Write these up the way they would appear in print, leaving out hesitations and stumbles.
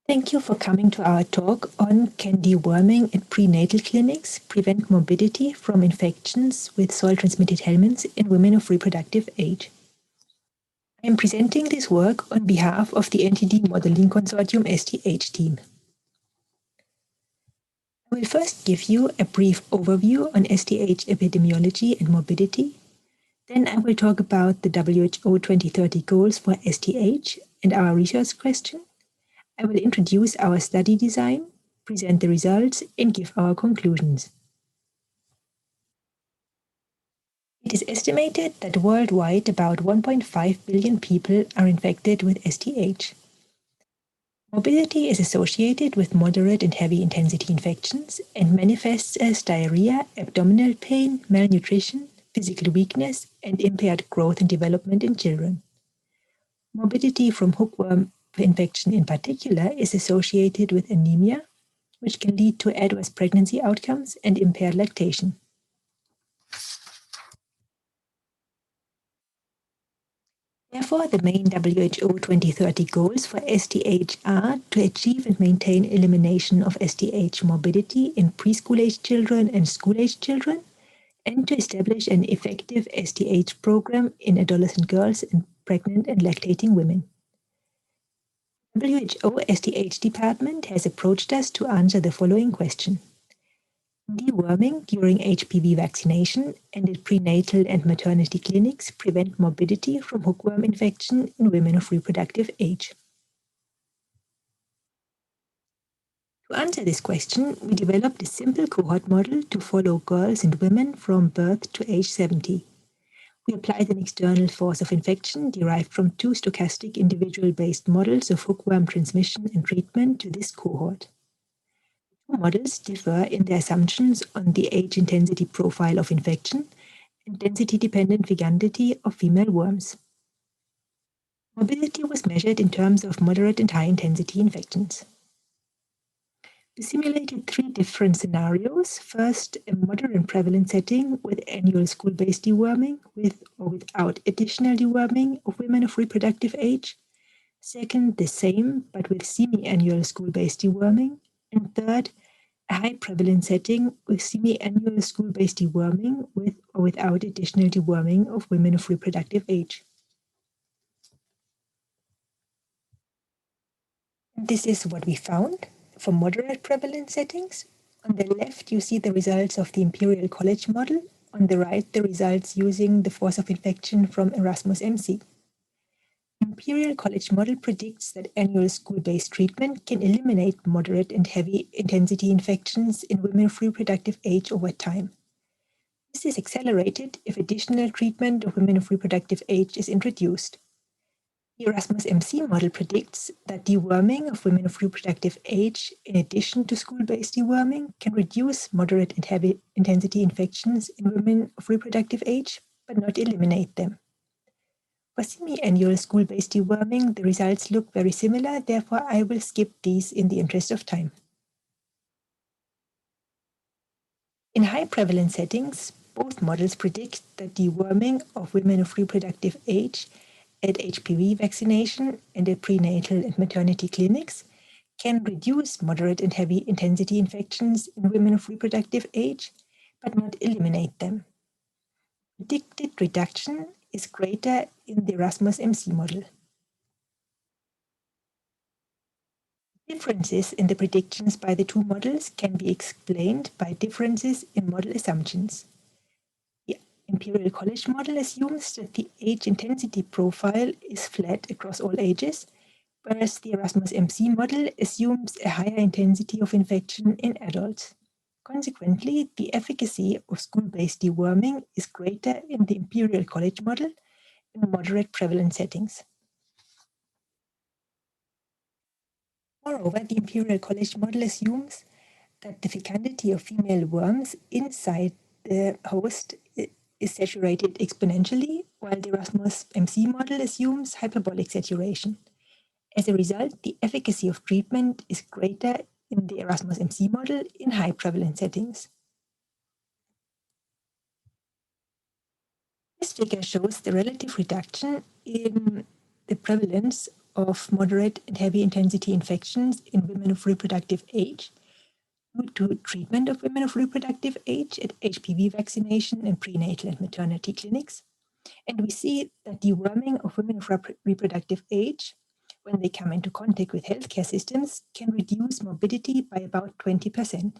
Thank you for coming to our talk on Can deworming at prenatal clinics prevent morbidity from infections with soil-transmitted helminths in women of reproductive age. I am presenting this work on behalf of the NTD Modeling Consortium STH team. I will first give you a brief overview on STH epidemiology and morbidity. Then I will talk about the WHO 2030 goals for STH and our research question. I will introduce our study design, present the results, and give our conclusions. It is estimated that worldwide about 1.5 billion people are infected with STH. Morbidity is associated with moderate and heavy intensity infections and manifests as diarrhea, abdominal pain, malnutrition, physical weakness, and impaired growth and development in children. Morbidity from hookworm infection in particular is associated with anemia, which can lead to adverse pregnancy outcomes and impaired lactation. Therefore, the main WHO 2030 goals for STH are to achieve and maintain elimination of STH morbidity in preschool-age children and school-age children, and to establish an effective STH program in adolescent girls and pregnant and lactating women. WHO STH department has approached us to answer the following question. Deworming during HPV vaccination and at prenatal and maternity clinics prevent morbidity from hookworm infection in women of reproductive age. To answer this question, we developed a simple cohort model to follow girls and women from birth to age 70. We applied an external force of infection derived from two stochastic individual-based models of hookworm transmission and treatment to this cohort. Models differ in their assumptions on the age intensity profile of infection and density-dependent fecundity of female worms. Morbidity was measured in terms of moderate and high-intensity infections. We simulated three different scenarios. First, a moderate prevalent setting with annual school-based deworming with or without additional deworming of women of reproductive age. Second, the same but with semi-annual school-based deworming. And third, a high prevalence setting with semi-annual school-based deworming with or without additional deworming of women of reproductive age. This is what we found for moderate prevalence settings. On the left, you see the results of the Imperial College model. On the right, the results using the force of infection from Erasmus MC. Imperial College model predicts that annual school-based treatment can eliminate moderate and heavy intensity infections in women of reproductive age over time. This is accelerated if additional treatment of women of reproductive age is introduced. The Erasmus MC model predicts that deworming of women of reproductive age, in addition to school-based deworming, can reduce moderate and heavy intensity infections in women of reproductive age, but not eliminate them. For semi-annual school-based deworming, the results look very similar, therefore I will skip these in the interest of time. In high prevalence settings, both models predict that deworming of women of reproductive age at HPV vaccination and at prenatal and maternity clinics can reduce moderate and heavy intensity infections in women of reproductive age, but not eliminate them. Predicted reduction is greater in the Erasmus MC model. Differences in the predictions by the two models can be explained by differences in model assumptions. The Imperial College model assumes that the age intensity profile is flat across all ages, whereas the Erasmus MC model assumes a higher intensity of infection in adults. Consequently, the efficacy of school-based deworming is greater in the Imperial College model in moderate prevalence settings. Moreover, the Imperial College model assumes that the fecundity of female worms inside the host is saturated exponentially, while the Erasmus MC model assumes hyperbolic saturation. As a result, the efficacy of treatment is greater in the Erasmus MC model in high prevalence settings. This figure shows the relative reduction in the prevalence of moderate and heavy intensity infections in women of reproductive age due to treatment of women of reproductive age at HPV vaccination and prenatal and maternity clinics. And we see that deworming of women of reproductive age, when they come into contact with healthcare systems, can reduce morbidity by about 20%.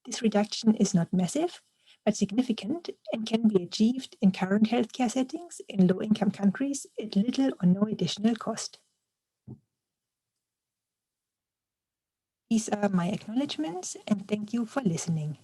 This reduction is not massive, but significant and can be achieved in current healthcare settings in low-income countries at little or no additional cost. These are my acknowledgements, and thank you for listening.